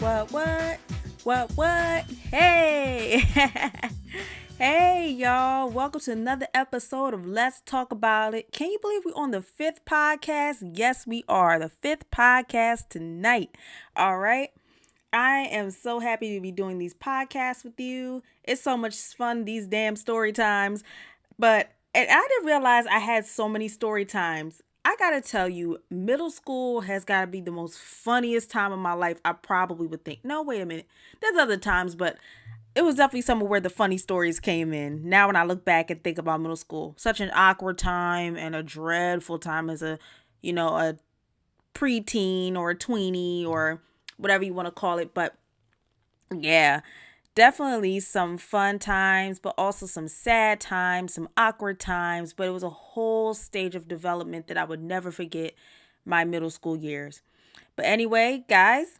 What? Hey! Hey, y'all. Welcome to another episode of Let's Talk About It. Can you believe we're on the 5th podcast? Yes, we are. The 5th podcast tonight. All right. I am so happy to be doing these podcasts with you. It's so much fun, these damn story times. But I didn't realize I had so many story times. I gotta tell you, middle school has gotta be the most funniest time of my life. I probably would think. No, wait a minute. There's other times, but it was definitely somewhere where the funny stories came in. Now when I look back and think about middle school, such an awkward time and a dreadful time as a preteen or a tweenie or whatever you want to call it. But yeah, definitely some fun times, but also some sad times, some awkward times. But it was a whole stage of development that I would never forget my middle school years. But anyway, guys,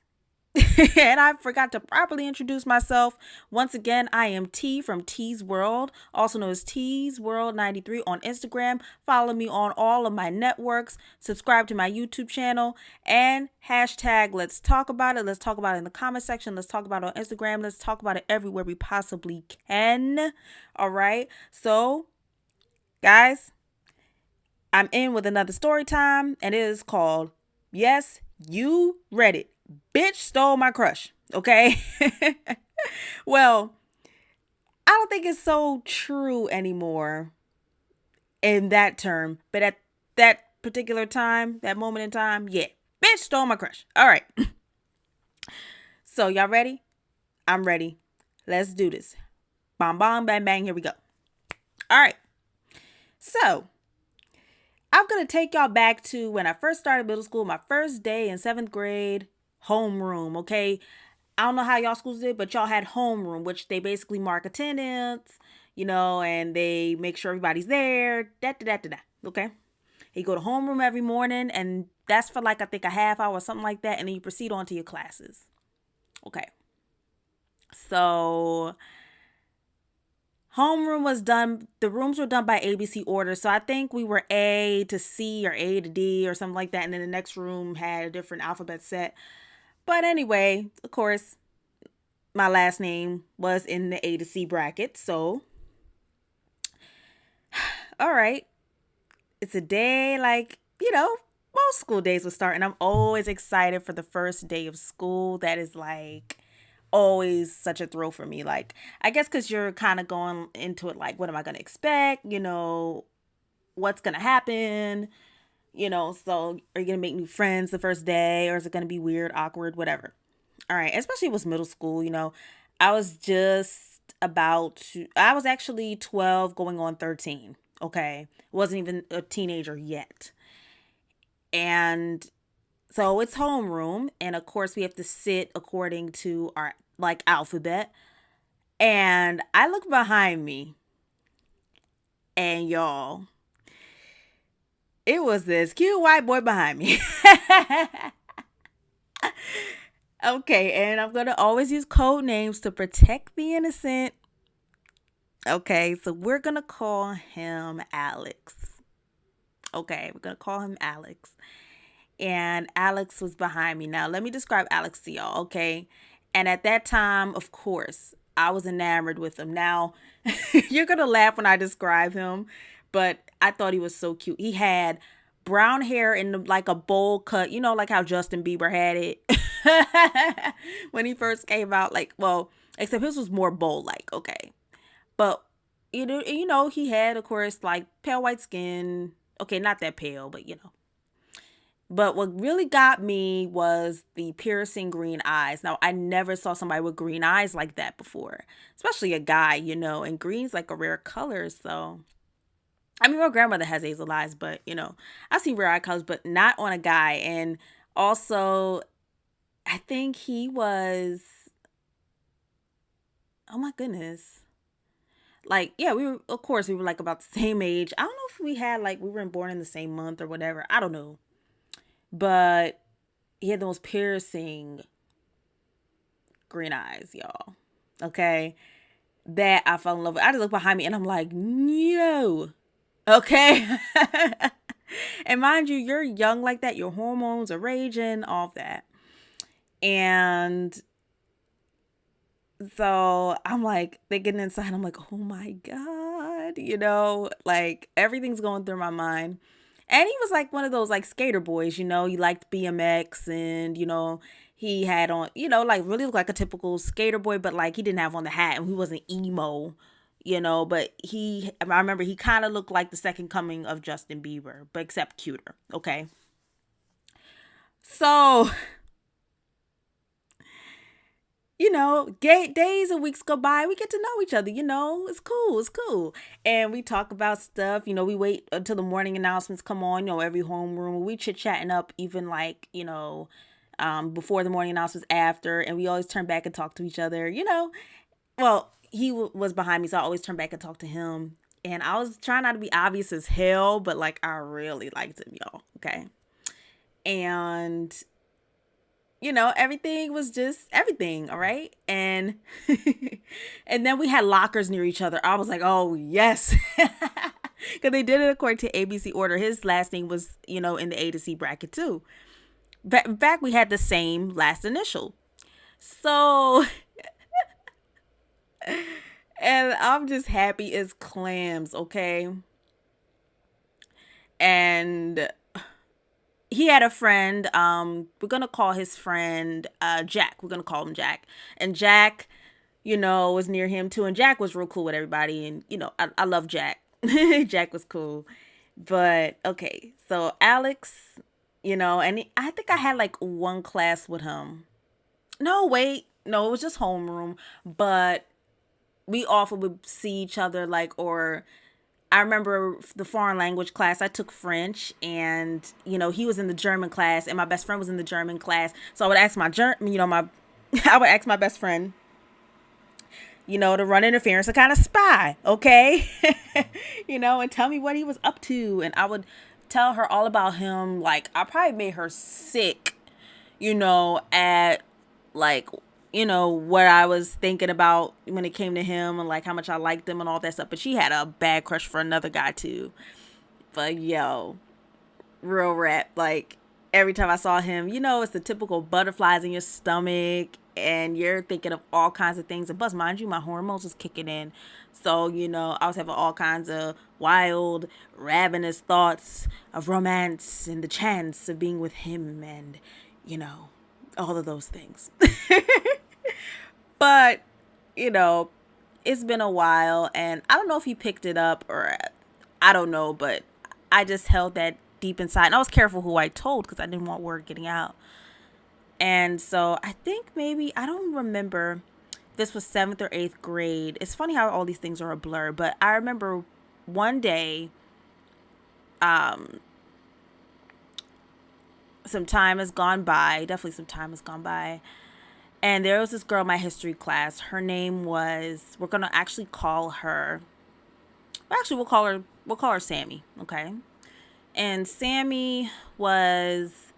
and I forgot to properly introduce myself. Once again, I am T from T's World, also known as T's World 93 on Instagram. Follow me on all of my networks. Subscribe to my YouTube channel and hashtag Let's Talk About It. Let's talk about it in the comment section. Let's talk about it on Instagram. Let's talk about it everywhere we possibly can. All right. So, guys, I'm in with another story time, and it is called Yes, You Read It. Bitch stole my crush. Okay. Well, I don't think it's so true anymore in that term. But at that particular time, that moment in time, yeah. Bitch stole my crush. All right. So y'all ready? I'm ready. Let's do this. Bam, bam, bang, bang. Here we go. All right. So I'm going to take y'all back to when I first started middle school, my first day in 7th grade. Homeroom, okay? I don't know how y'all schools did, but y'all had homeroom, which they basically mark attendance, and they make sure everybody's there, okay? You go to homeroom every morning, and that's for I think a half hour or something like that, and then you proceed on to your classes. Okay. So, homeroom was done, the rooms were done by ABC order, so I think we were A to C or A to D or something like that, and then the next room had a different alphabet set. But anyway, of course, my last name was in the A to C bracket. So, all right. It's a day most school days will start. And I'm always excited for the first day of school. That is always such a thrill for me. I guess because you're kind of going into it what am I going to expect? What's going to happen? So are you going to make new friends the first day, or is it going to be weird, awkward, whatever? All right. Especially it was middle school, I was I was actually 12 going on 13. Okay. Wasn't even a teenager yet. And so it's homeroom. And of course we have to sit according to our alphabet. And I look behind me and y'all, it was this cute white boy behind me. Okay, and I'm going to always use code names to protect the innocent. Okay, so we're going to call him Alex. Okay, we're going to call him Alex. And Alex was behind me. Now, let me describe Alex to y'all, okay? And at that time, of course, I was enamored with him. Now, you're going to laugh when I describe him, but I thought he was so cute. He had brown hair in a bowl cut, like how Justin Bieber had it when he first came out. Except his was more bowl-like, okay? But, he had, of course, pale white skin. Okay, not that pale, but, But what really got me was the piercing green eyes. Now, I never saw somebody with green eyes like that before, especially a guy, and green's a rare color. So, I mean, my grandmother has hazel eyes, but, I've seen rare eye colors, but not on a guy. And also, I think he was, oh my goodness. We were about the same age. I don't know if we had we weren't born in the same month or whatever. I don't know. But he had the most piercing green eyes, y'all. Okay. That I fell in love with. I just look behind me and I'm like, no. Okay. And mind you, you're young like that. Your hormones are raging, all of that. And So I'm like thinking inside, I'm like, oh my God, like everything's going through my mind. And he was like one of those like skater boys, he liked BMX and, he had on, like really looked like a typical skater boy, but like he didn't have on the hat and he wasn't emo, but I remember he kind of looked like the second coming of Justin Bieber, but except cuter. Okay. So days and weeks go by. We get to know each other. It's cool. It's cool. And we talk about stuff. We wait until the morning announcements come on. Every homeroom. We chit chatting up, even like, before the morning announcements, after. And we always turn back and talk to each other. Well, he was behind me, so I always turn back and talk to him. And I was trying not to be obvious as hell, but like I really liked him, y'all. Okay. And everything was just everything, all right? And and then we had lockers near each other. I was like, oh yes. Because they did it according to ABC order. His last name was, in the A to C bracket too. But in fact, we had the same last initial. So, and I'm just happy as clams, okay? And he had a friend. We're gonna call his friend Jack. We're gonna call him Jack. And Jack, was near him too. And Jack was real cool with everybody. And I love Jack. Jack was cool. But okay, so Alex, and I think I had like one class with him. No, wait, no, it was just homeroom. But we often would see each other, like, or I remember the foreign language class. I took French, and he was in the German class, and my best friend was in the German class. So I would ask I would ask my best friend, to run interference to kind of spy, okay, and tell me what he was up to, and I would tell her all about him. Like I probably made her sick, at like what I was thinking about when it came to him and like how much I liked him and all that stuff. But she had a bad crush for another guy too. But yo, real rap. Like every time I saw him, it's the typical butterflies in your stomach and you're thinking of all kinds of things. And plus, mind you, my hormones was kicking in. So, I was having all kinds of wild, ravenous thoughts of romance and the chance of being with him and, all of those things. But, you know, it's been a while and I don't know if he picked it up or I don't know, but I just held that deep inside. And I was careful who I told because I didn't want word getting out. And so I think maybe, I don't remember if this was 7th or 8th grade. It's funny how all these things are a blur, but I remember one day, um, some time has gone by, definitely some time has gone by. And there was this girl in my history class. Her name was, we're going to actually call her, we'll call her Sammy. Okay. And Sammy was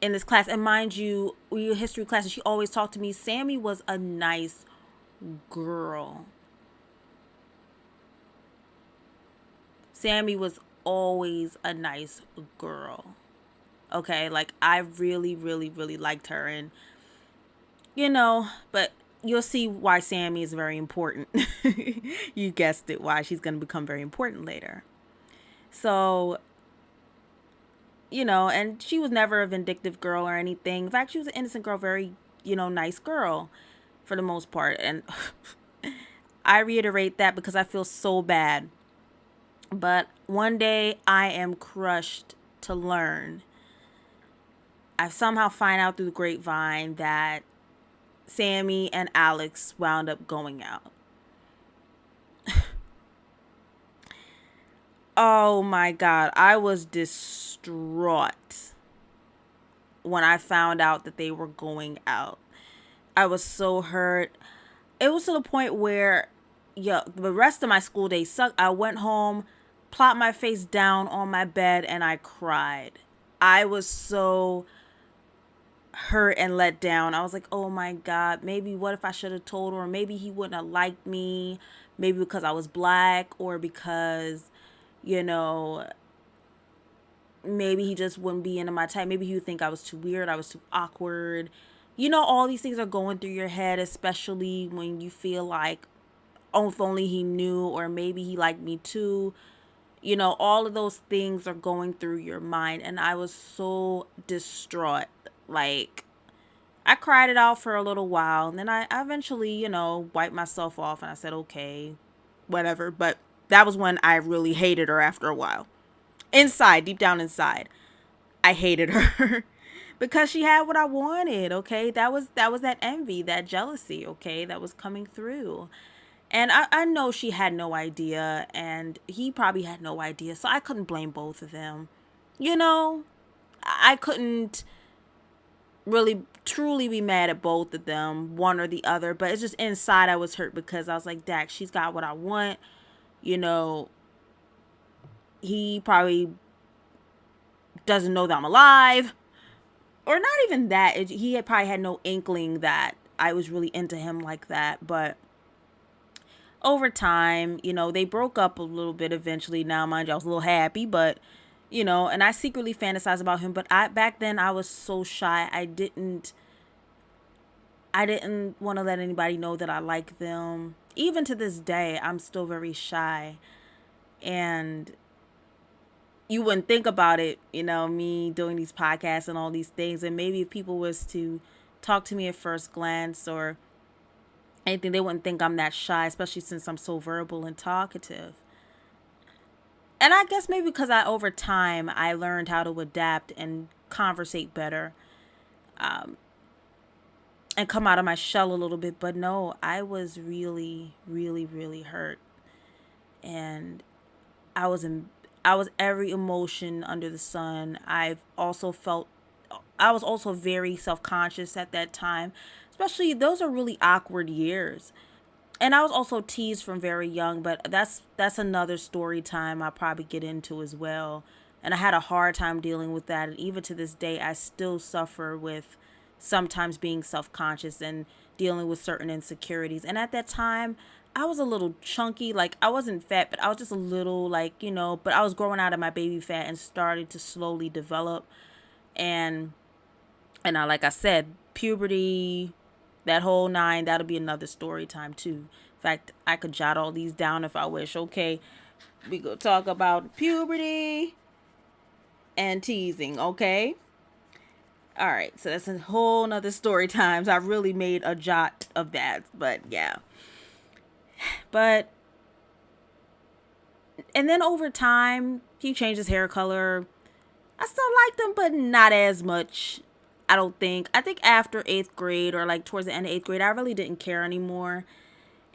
in this class. And mind you, we were history class and she always talked to me. Sammy was a nice girl. Sammy was always a nice girl. Okay. Like I really, really, really liked her. And, but you'll see why Sammy is very important. You guessed it, why she's going to become very important later. So, and she was never a vindictive girl or anything. In fact, she was an innocent girl, very, nice girl for the most part. And I reiterate that because I feel so bad. But one day I am crushed to learn. I somehow find out through the grapevine that Sammy and Alex wound up going out. Oh my God. I was distraught when I found out that they were going out. I was so hurt. It was to the point where, the rest of my school day sucked. I went home, plopped my face down on my bed, and I cried. I was so hurt and let down. I was like, oh my God, maybe what if I should have told her? Or maybe he wouldn't have liked me. Maybe because I was black or because, maybe he just wouldn't be into my type. Maybe he would think I was too weird. I was too awkward. all these things are going through your head, especially when you feel like, oh, if only he knew, or maybe he liked me too. All of those things are going through your mind. And I was so distraught. Like, I cried it out for a little while. And then I eventually, wiped myself off and I said, okay, whatever. But that was when I really hated her after a while. Inside, deep down inside, I hated her. Because she had what I wanted, okay? That was that envy, that jealousy, okay, that was coming through. And I know she had no idea, and he probably had no idea, so I couldn't blame both of them. You know, I couldn't really truly be mad at both of them, one or the other, but it's just inside I was hurt because I was like, Dak, she's got what I want. You know, he probably doesn't know that I'm alive. Or not even that. He had probably had no inkling that I was really into him like that, but over time, they broke up a little bit eventually. Now, mind you, I was a little happy, but, and I secretly fantasized about him. But back then I was so shy. I didn't want to let anybody know that I like them. Even to this day, I'm still very shy. And you wouldn't think about it, me doing these podcasts and all these things. And maybe if people was to talk to me at first glance or anything, they wouldn't think I'm that shy, especially since I'm so verbal and talkative. And I guess maybe because over time, I learned how to adapt and conversate better, and come out of my shell a little bit. But no, I was really, really, really hurt. And I was in, I was every emotion under the sun. I was also very self-conscious at that time. Especially those are really awkward years. And I was also teased from very young, but that's another story time I'll probably get into as well. And I had a hard time dealing with that, and even to this day I still suffer with sometimes being self-conscious and dealing with certain insecurities. And at that time, I was a little chunky, like I wasn't fat, but I was just a little, like, but I was growing out of my baby fat and started to slowly develop. And like I said, puberty, that whole nine, that'll be another story time too. In fact, I could jot all these down if I wish. Okay, we go talk about puberty and teasing, okay? All right, so that's a whole nother story times. I really made a jot of that, but yeah. But, and then over time, he changed his hair color. I still liked him, but not as much. I don't think. I think after 8th grade, or like towards the end of 8th grade, I really didn't care anymore.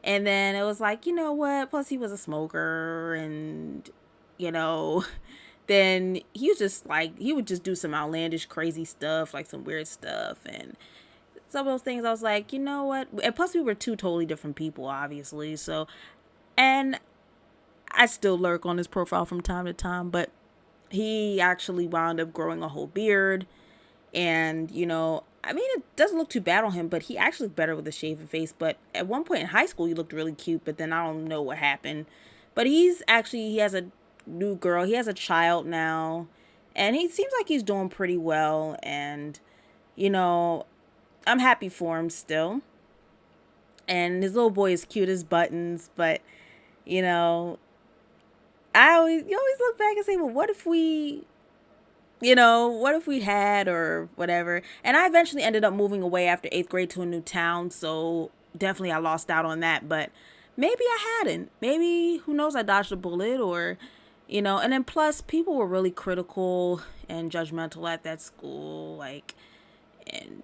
And then it was like, you know what? Plus, he was a smoker, and, you know, then he was just like, he would just do some outlandish, crazy stuff, like some weird stuff. And some of those things I was like, you know what? And plus, we were two totally different people, obviously. So, and I still lurk on his profile from time to time, but he actually wound up growing a whole beard. And, I mean, it doesn't look too bad on him, but he actually looked better with a shaven face. But at one point in high school, he looked really cute, but then I don't know what happened. But he has a new girl. He has a child now. And he seems like he's doing pretty well. And, you know, I'm happy for him still. And his little boy is cute as buttons. But, you know, you always look back and say, well, what if we had, or whatever. And I eventually ended up moving away after 8th grade to a new town. So definitely I lost out on that. But maybe I hadn't. Maybe, who knows, I dodged a bullet, or, and then plus people were really critical and judgmental at that school. Like, and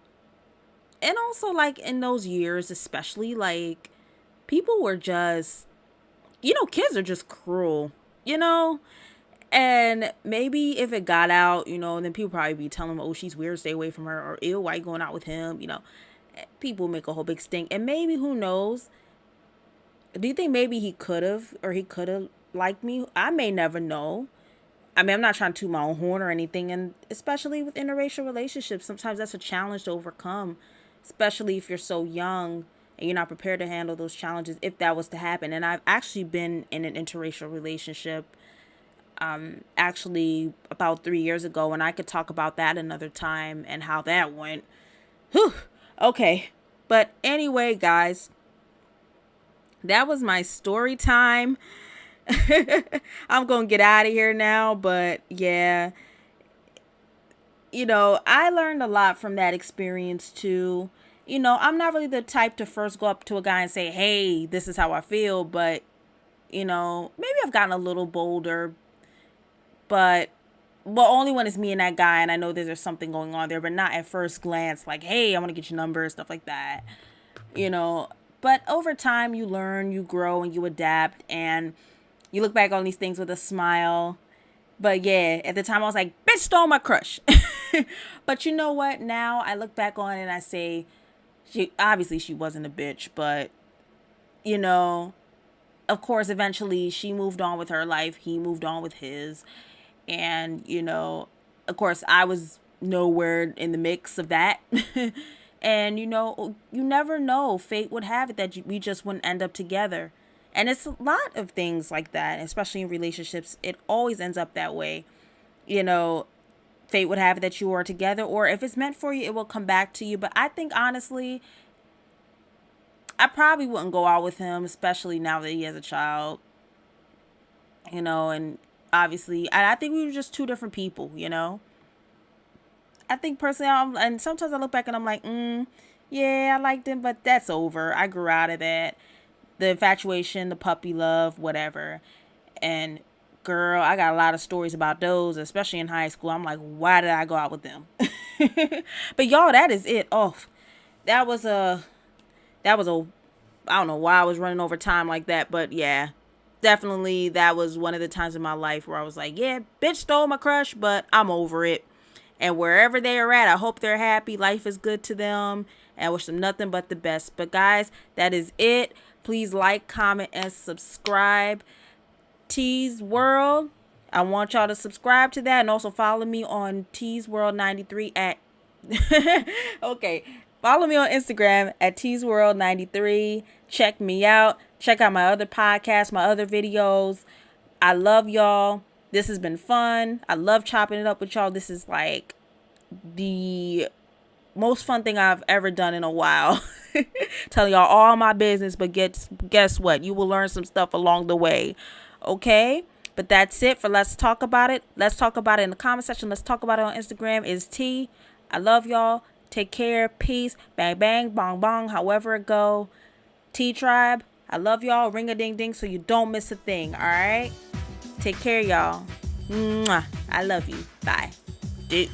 also like in those years, especially, like, people were just, kids are just cruel, And maybe if it got out, then people probably be telling them, oh, she's weird, stay away from her. Or, ew, why you going out with him? People make a whole big stink. And maybe, who knows? Do you think maybe he could have liked me? I may never know. I mean, I'm not trying to toot my own horn or anything. And especially with interracial relationships, sometimes that's a challenge to overcome. Especially if you're so young and you're not prepared to handle those challenges, if that was to happen. And I've actually been in an interracial relationship actually about 3 years ago, and I could talk about that another time and how that went. Whew. Okay. But anyway, guys, that was my story time. I'm going to get out of here now, but yeah, I learned a lot from that experience too. I'm not really the type to first go up to a guy and say, "Hey, this is how I feel," but maybe I've gotten a little bolder, but well, only when it's me and that guy and I know there's something going on there, but not at first glance like, "Hey, I want to get your number," stuff like that. You know, but over time you learn, you grow, and you adapt, and you look back on these things with a smile. But yeah, at the time I was like, bitch stole my crush. But you know what? Now I look back on it and I say, she wasn't a bitch, but you know, of course, eventually she moved on with her life. He moved on with his. And, of course, I was nowhere in the mix of that. And, you never know. Fate would have it that we just wouldn't end up together. And it's a lot of things like that, especially in relationships. It always ends up that way. You know, fate would have it that you are together, or if it's meant for you, it will come back to you. But I think, honestly, I probably wouldn't go out with him, especially now that he has a child, and obviously, and I think we were just two different people. I think personally, and sometimes I look back and I'm like, yeah, I liked him, but that's over. I grew out of that. The infatuation, the puppy love, whatever. And girl, I got a lot of stories about those, especially in high school. I'm like, why did I go out with them? But y'all, that is it. Oh, that was a I don't know why I was running over time like that, but yeah, definitely that was one of the times in my life where I was like, yeah, bitch stole my crush, but I'm over it. And wherever they are at, I hope they're happy. Life is good to them. And I wish them nothing but the best. But guys, that is it. Please like, comment, and subscribe. T's World. I want y'all to subscribe to that and also follow me on T's World 93 at okay. Follow me on Instagram at T's World 93. Check me out. Check out my other podcasts, my other videos. I love y'all. This has been fun. I love chopping it up with y'all. This is like the most fun thing I've ever done in a while. Telling y'all all my business, but guess what? You will learn some stuff along the way. Okay? But that's it for Let's Talk About It. Let's talk about it in the comment section. Let's talk about it on Instagram. Is T. I love y'all. Take care. Peace. Bang, bang, bong, bong. However it go. T Tribe. I love y'all. Ring a ding ding so you don't miss a thing. All right? Take care, y'all. Mwah. I love you. Bye. Dude.